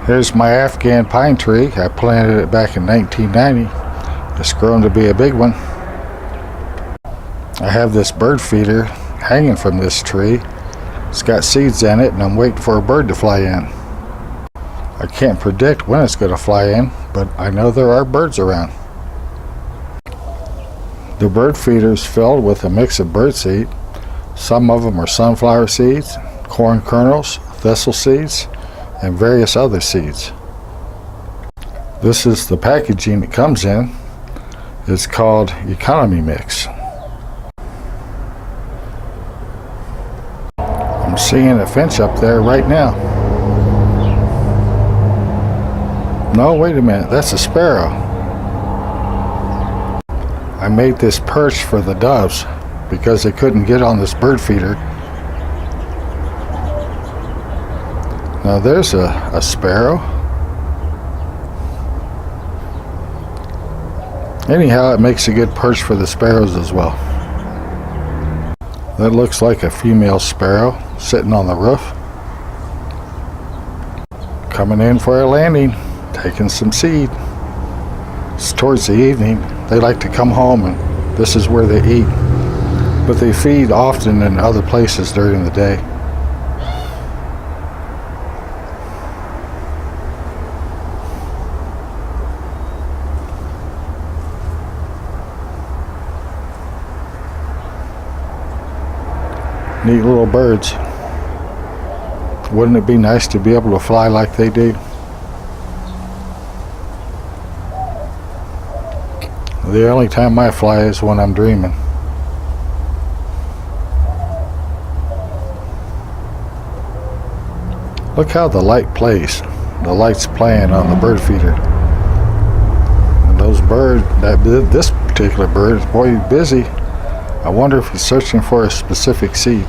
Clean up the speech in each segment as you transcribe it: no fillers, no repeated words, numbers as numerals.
Here's my Afghan pine tree. I planted it back in 1990. It's grown to be a big one. I have this bird feeder hanging from this tree. It's got seeds in it and I'm waiting for a bird to fly in. I can't predict when it's going to fly in, but I know there are birds around. The bird feeder is filled with a mix of birdseed. Some of them are sunflower seeds, corn kernels, thistle seeds, and various other seeds. This is the packaging it comes in. It's called Economy Mix. I'm seeing a finch up there right now. No, wait a minute, that's a sparrow. I made this perch for the doves because they couldn't get on this bird feeder. Now there's a sparrow. Anyhow, it makes a good perch for the sparrows as well. That looks like a female sparrow sitting on the roof. Coming in for a landing, taking some seed. It's towards the evening. They like to come home and this is where they eat. But they feed often in other places during the day. Neat little birds. Wouldn't it be nice to be able to fly like they do? The only time I fly is when I'm dreaming. Look how the light plays. The light's playing on the bird feeder. And those birds, this particular bird is boy busy. I wonder if he's searching for a specific seed.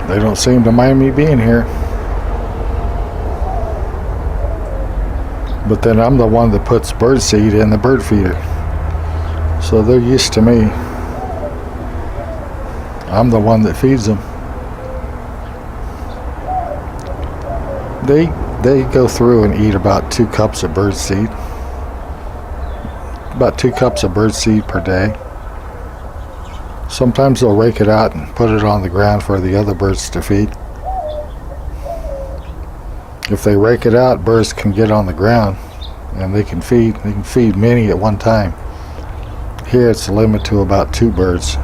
They don't seem to mind me being here. But then I'm the one that puts bird seed in the bird feeder. So they're used to me. I'm the one that feeds them. They go through and eat about 2 cups of bird seed. About 2 cups of bird seed per day. Sometimes they'll rake it out and put it on the ground for the other birds to feed. If they rake it out, birds can get on the ground and they can feed many at one time. Here it's limited to about 2 birds.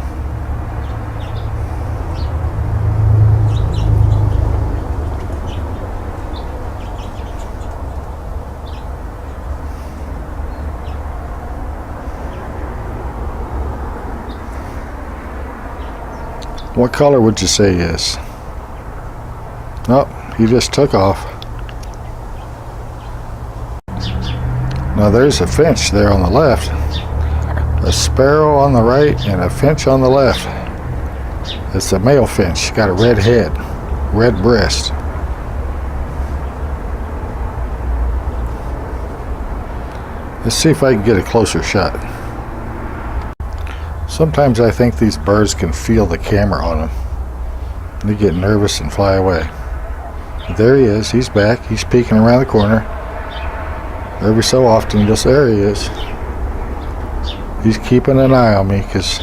What color would you say he is? Nope, he just took off. Now there's a finch there on the left. A sparrow on the right and a finch on the left. It's a male finch. Got a red head, red breast. Let's see if I can get a closer shot. Sometimes I think these birds can feel the camera on them. They get nervous and fly away. There he is. He's back. He's peeking around the corner. Every so often, just there he is. He's keeping an eye on me because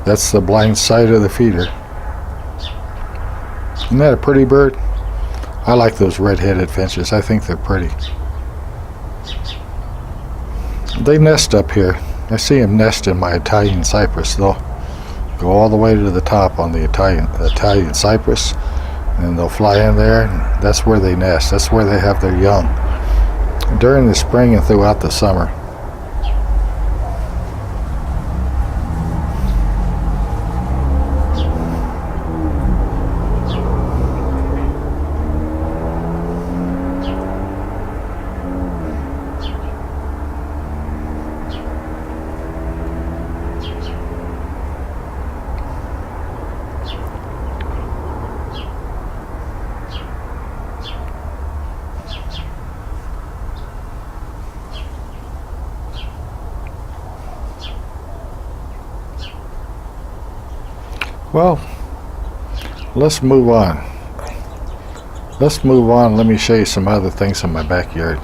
that's the blind side of the feeder. Isn't that a pretty bird? I like those red-headed finches. I think they're pretty. They nest up here. I see them nest in my Italian cypress. They'll go all the way to the top on the Italian cypress, and they'll fly in there. And that's where they nest. That's where they have their young during the spring and throughout the summer. Well, let's move on. Let me show you some other things in my backyard.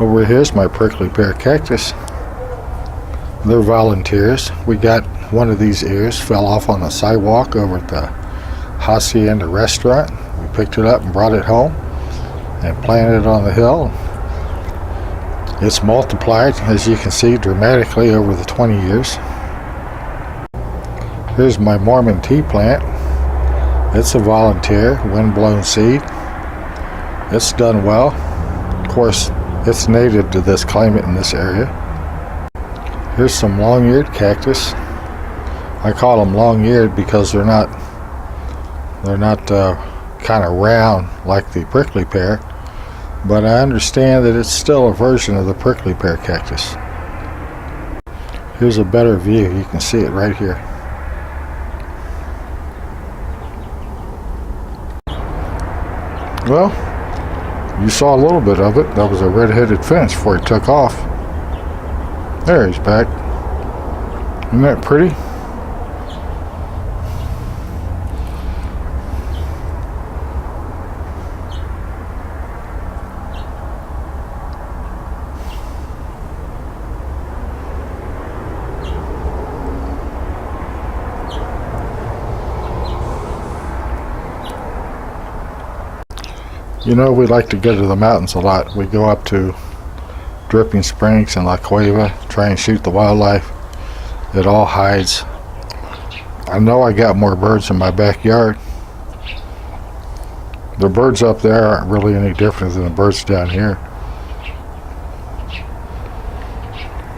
Over here's my prickly pear cactus. They're volunteers. We got one of these ears, fell off on the sidewalk over at the Hacienda restaurant. We picked it up and brought it home and planted it on the hill. It's multiplied, as you can see, dramatically over the 20 years. Here's my Mormon tea plant. It's a volunteer, wind-blown seed. It's done well. Of course, it's native to this climate in this area. Here's some long-eared cactus. I call them long-eared because they're not kind of round like the prickly pear, but I understand that it's still a version of the prickly pear cactus. Here's a better view. You can see it right here. Well, you saw a little bit of it. That was a red-headed finch before he took off. There, he's back. Isn't that pretty? You know, we like to go to the mountains a lot. We go up to Dripping Springs and La Cueva, try and shoot the wildlife. It all hides. I know I got more birds in my backyard. The birds up there aren't really any different than the birds down here.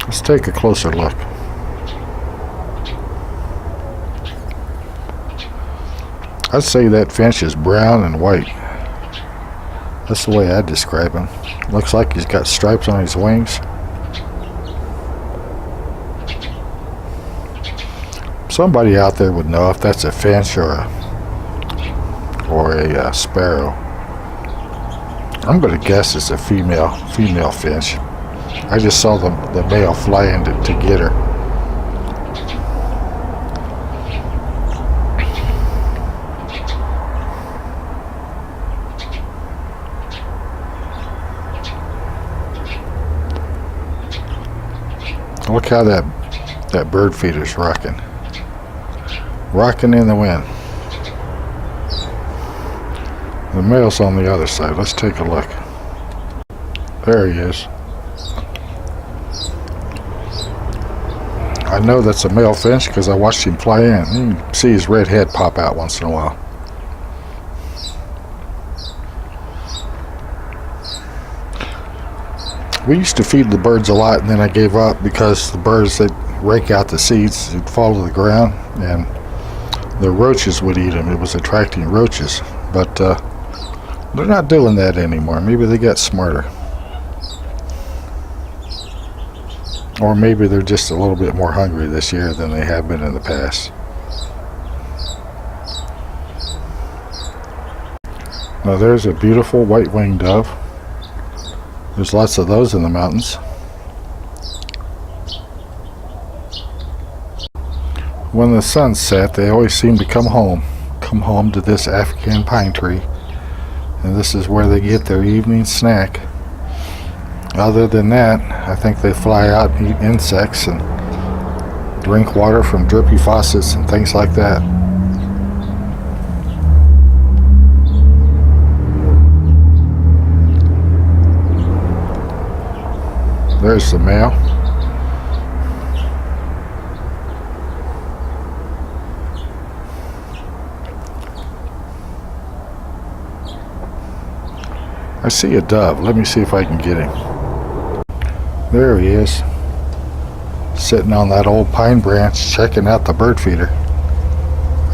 Let's take a closer look. I'd say that finch is brown and white. That's the way I'd describe him. Looks like he's got stripes on his wings. Somebody out there would know if that's a finch or a sparrow. I'm going to guess it's a female finch. I just saw the male fly in to get her. Look how that bird feeder's rocking in the wind. The male's on the other side. Let's take a look. There he is. I know that's a male finch because I watched him fly in. You can see his red head pop out once in a while. We used to feed the birds a lot, and then I gave up because the birds, they'd rake out the seeds, they'd fall to the ground, and the roaches would eat them. It was attracting roaches, but they're not doing that anymore. Maybe they got smarter. Or maybe they're just a little bit more hungry this year than they have been in the past. Now there's a beautiful white-winged dove. There's lots of those in the mountains. When the sun set, they always seem to come home to this African pine tree, and this is where they get their evening snack. Other than that, I think they fly out and eat insects and drink water from drippy faucets and things like that. There's the male. I see a dove. Let me see if I can get him. There he is, sitting on that old pine branch checking out the bird feeder.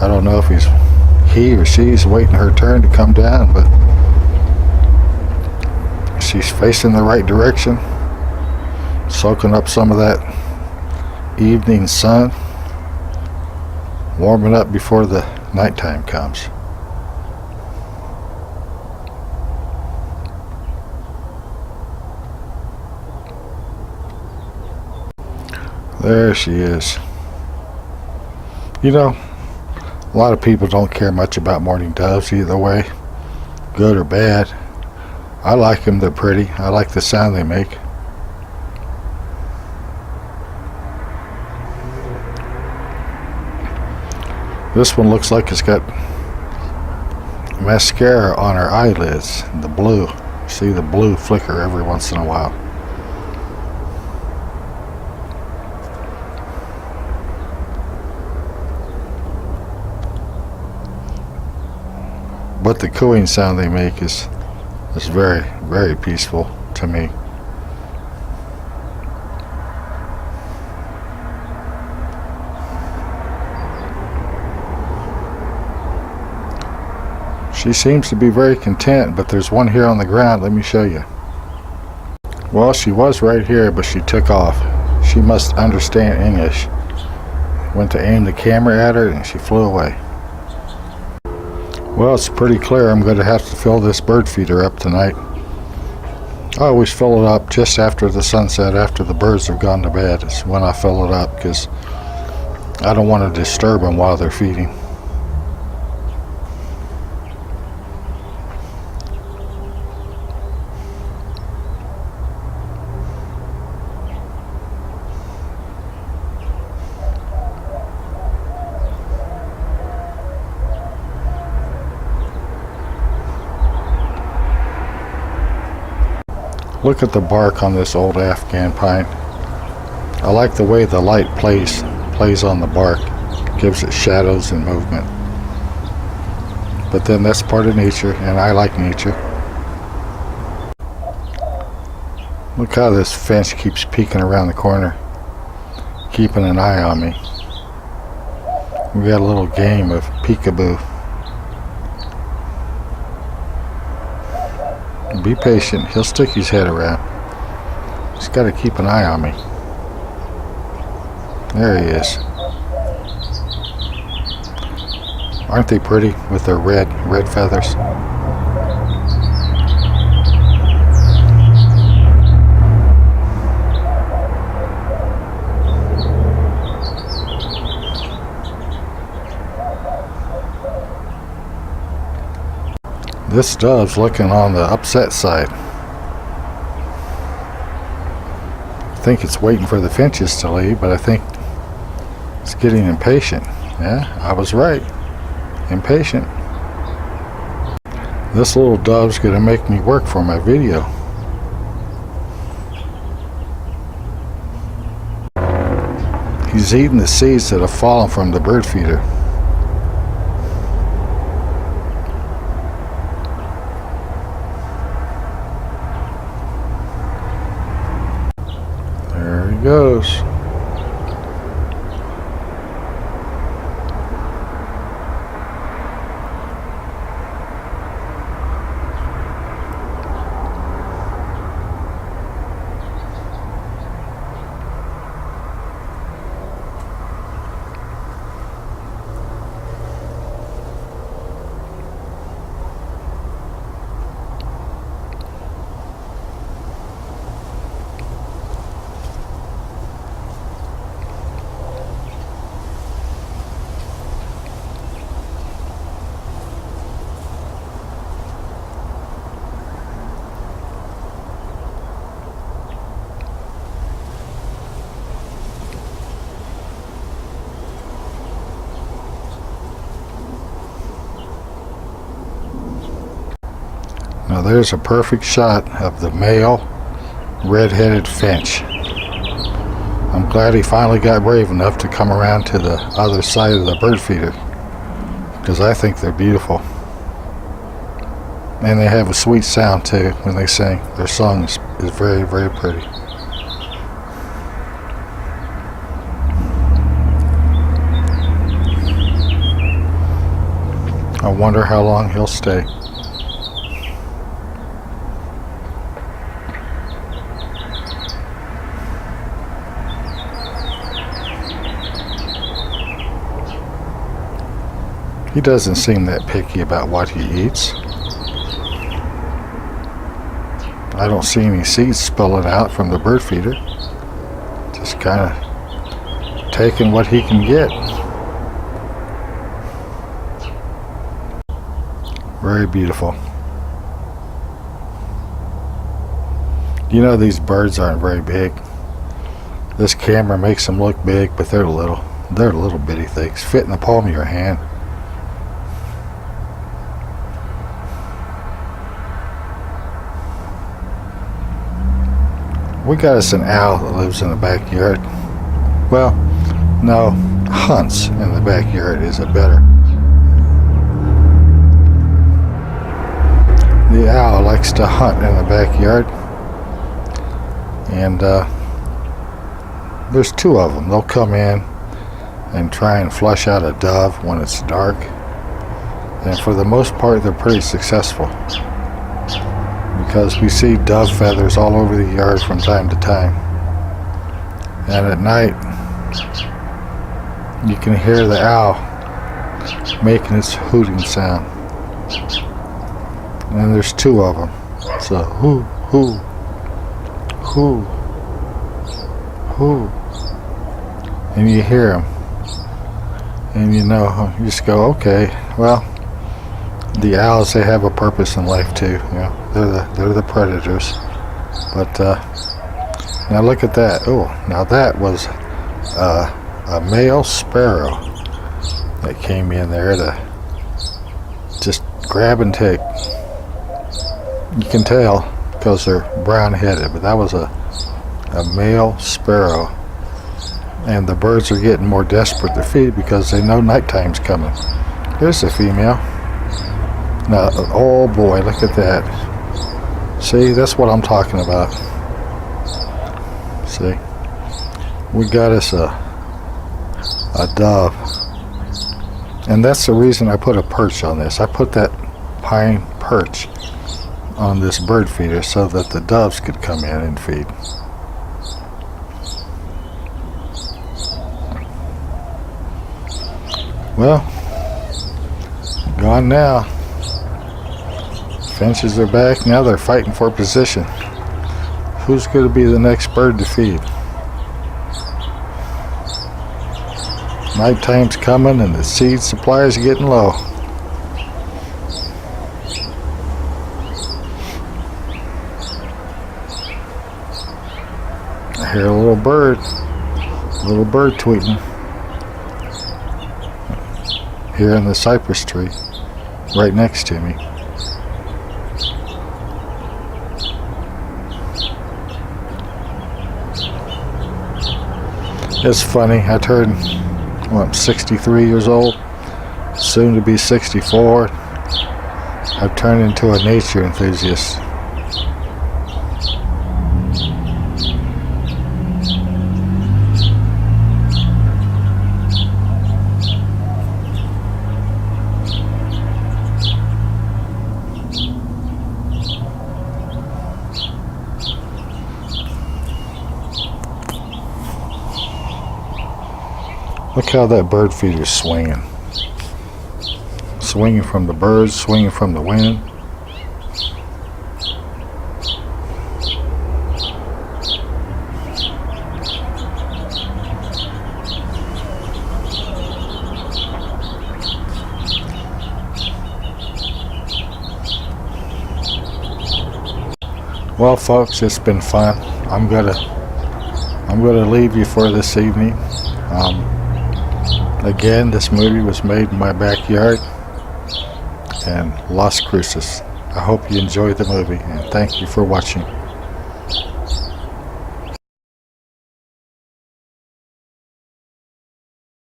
I don't know if he or she's waiting her turn to come down, but she's facing the right direction, soaking up some of that evening sun, warming up before the nighttime comes. There she is. You know, a lot of people don't care much about mourning doves either way, good or bad. I like them, they're pretty. I like the sound they make. This one looks like it's got mascara on her eyelids, the blue. See the blue flicker every once in a while. But the cooing sound they make is very, very peaceful to me. She seems to be very content, but there's one here on the ground. Let me show you. Well, she was right here, but she took off. She must understand English. Went to aim the camera at her and she flew away. Well, it's pretty clear I'm going to have to fill this bird feeder up tonight. I always fill it up just after the sunset, after the birds have gone to bed. It's when I fill it up because I don't want to disturb them while they're feeding. Look at the bark on this old Afghan pine. I like the way the light plays on the bark. Gives it shadows and movement. But then that's part of nature, and I like nature. Look how this finch keeps peeking around the corner, keeping an eye on me. We got a little game of peekaboo. Be patient, he'll stick his head around. He's got to keep an eye on me. There he is. Aren't they pretty with their red feathers? This dove's looking on the upset side. I think it's waiting for the finches to leave, but I think it's getting impatient. Yeah, I was right. Impatient. This little dove's gonna make me work for my video. He's eating the seeds that have fallen from the bird feeder. There he goes. Now there's a perfect shot of the male red-headed finch. I'm glad he finally got brave enough to come around to the other side of the bird feeder, because I think they're beautiful. And they have a sweet sound too when they sing. Their song is very, very pretty. I wonder how long he'll stay. He doesn't seem that picky about what he eats. I don't see any seeds spilling out from the bird feeder. Just kind of taking what he can get. Very beautiful. You know, these birds aren't very big. This camera makes them look big, but they're little. They're little bitty things, fit in the palm of your hand. We got us an owl that lives in the backyard. Well, no, hunts in the backyard is it better. The owl likes to hunt in the backyard. And there's two of them. They'll come in and try and flush out a dove when it's dark. And for the most part, they're pretty successful. Because we see dove feathers all over the yard from time to time. And at night, you can hear the owl making its hooting sound. And there's two of them. So, hoo, hoo, hoo, hoo. And you hear them. And you know, you just go, okay, well, the owls, they have a purpose in life too. You know, they're the predators. But now look at that. Oh, now that was a male sparrow that came in there to just grab and take. You can tell because they're brown-headed, but that was a male sparrow. And the birds are getting more desperate to feed because they know nighttime's coming. Here's the female. Now, oh boy, look at that. See, that's what I'm talking about. See, we got us a dove. And that's the reason I put a perch on this. I put that pine perch on this bird feeder so that the doves could come in and feed. Well, gone now. Finches are back. Now they're fighting for position. Who's going to be the next bird to feed? Nighttime's coming and the seed supply is getting low. I hear a little bird tweeting here in the cypress tree right next to me. It's funny, I turned, I'm 63 years old, soon to be 64. I've turned into a nature enthusiast. Look how that bird feeder's swinging. Swinging from the birds, swinging from the wind. Well, folks, it's been fun. I'm gonna leave you for this evening. Again, this movie was made in my backyard in Las Cruces. I hope you enjoyed the movie, and thank you for watching.